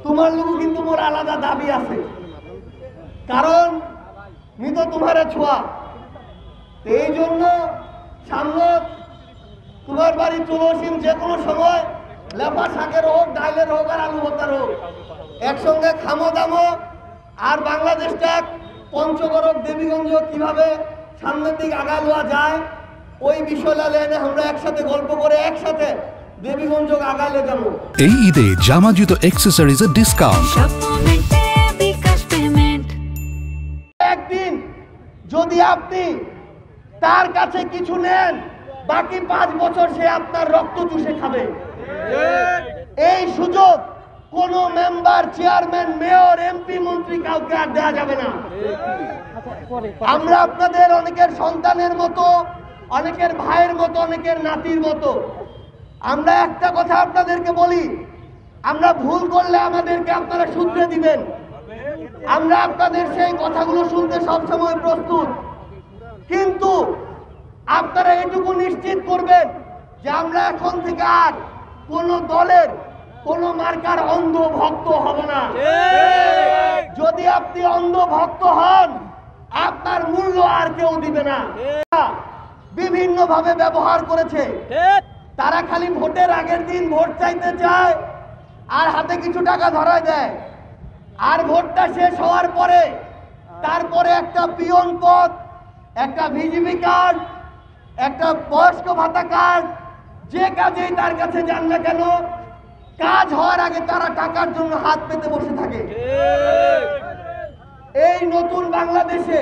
তোমার লোক কিন্তু মোর আলাদা দাবি আছে, কারণ মি তো তোমারে ছোঁয়া। এই জন্য সামনে তোমার বাড়ি চলসিম যে কোনো সময় লেফা শাকের হোক, ডাইলের হোক আর আলু ভর্তার হোক, একসঙ্গে খামো দামো। আর বাংলাদেশটা পঞ্চগড় দেবীগঞ্জ কিভাবে সামনের দিকে আগায় লওয়া যায় ওই বিষয়টা লেনে আমরা একসাথে গল্প করে একসাথে দেবীগঞ্জ আগালে যাব। এই ঈদে জামা জুতো অ্যাকসেসরিজের ডিসকাউন্ট। একদিন যদি আপনি তার কাছে কিছু নেন, বাকি 5 বছর সে আপনার রক্ত চুষে খাবে। এই সুযোগ কোন মেম্বার, চেয়ারম্যান, মেয়র, এমপি, মন্ত্রী কাউকে আর দেওয়া যাবে না। আমরা আপনাদের অনেকের সন্তানের মতো, অনেকের ভাইয়ের মতো, অনেকের নাতির মতো। আমরা একটা কথা আপনাদেরকে বলি, আমরা ভুল করলে আমাদেরকে আপনারা শুধরে দিবেন। আমরা আপনাদের সেই কথাগুলো শুনতে সবসময় প্রস্তুত, কিন্তু আপনারা এটুকু নিশ্চিত করবেন যে আমরা এখন থেকে আর কোন দলের, কোন মার্কার অন্ধ ভক্ত হব না। যদি আপনি অন্ধ ভক্ত হন, আপনার মূল্য আর কেউ দিবে না। বিভিন্ন ভাবে ব্যবহার করেছে, তারা খালি ভোটের আগের দিন ভোট চাইতে চায় আর হাতে কিছু টাকা ধরায় দেয়, আর ভোটটা শেষ হওয়ার পরে তারপরে একটা পিয়ন পদ, একটা ভিজিবি কার্ড, একটা বয়স্ক ভাতা কার্ড, যে কাজেই তার কাছে যান না কেন, কাজ হওয়ার আগে তারা টাকার জন্য হাত পেতে বসে থাকে। এই নতুন বাংলাদেশে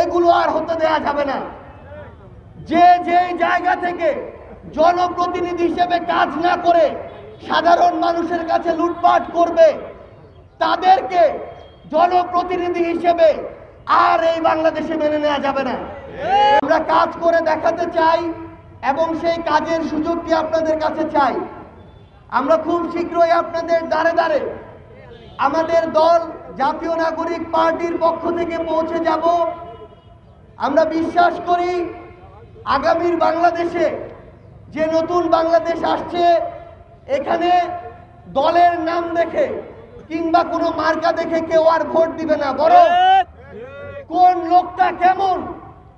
এগুলো আর হতে দেয়া যাবে না। যে যেই জায়গা থেকে জনপ্রতিনিধি হিসেবে কাজ না করে সাধারণ মানুষের কাছে লুটপাট করবে, তাদেরকে জনপ্রতিনিধি হিসেবে আর এই বাংলাদেশে মেনে নেওয়া যাবে না। আমরা কাজ করে দেখাতে চাই এবং সেই কাজের সুযোগটি আপনাদের কাছে চাই। আমরা খুব শীঘ্রই আপনাদের দ্বারে দ্বারে আমাদের দল জাতীয় নাগরিক পার্টির পক্ষ থেকে পৌঁছে যাব। আমরা বিশ্বাস করি আগামীর বাংলাদেশে, যে নতুন বাংলাদেশ আসছে, এখানে দলের নাম দেখে কিংবা কোনো মার্কা দেখে কেউ আর ভোট দিবে না, বরং কোন লোকটা কেমন,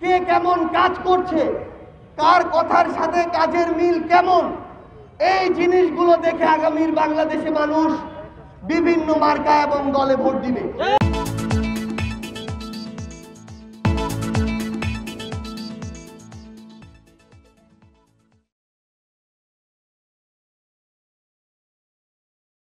কে কেমন কাজ করছে, কার কথার সাথে কাজের মিল কেমন, এই জিনিসগুলো দেখে আগামীর বাংলাদেশে মানুষ বিভিন্ন মার্কা এবং দলে ভোট দিবে।